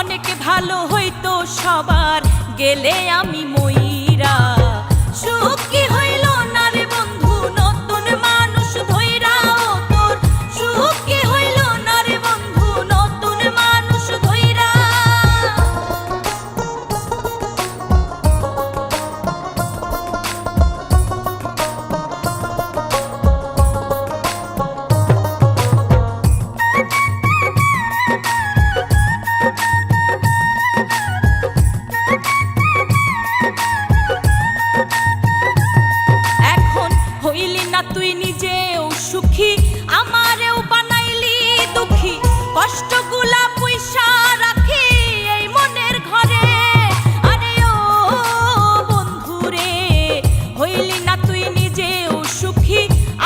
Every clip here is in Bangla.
অনেক ভালো হইতো সবার গেলে আমি মইরা। সুখ কি হইল না রে বন্ধু নতুন মানুষ ধইরা, ও তোর সুখ কি হইল না রে বন্ধু নতুন মানুষ ধইরা। হইলি না তুই নিজেও সুখী, আমারেও বানাইলি দুঃখী। কষ্টগুলা পয়সা রাখি এই মনের ঘরে। আরে ও বন্ধুরে, হইলি না তুই নিজেও সুখী,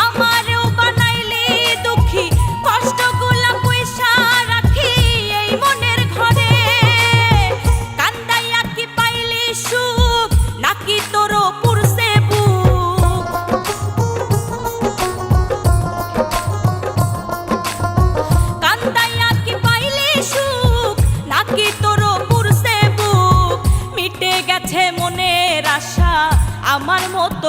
আমারেও বানাইলি দুঃখী। কষ্টগুলা পয়সা রাখি এই মনের ঘরে। কান্দাইয়া কি পাইলি সুখ, নাকি তোরও পুরছে মনের আশা আমার মতো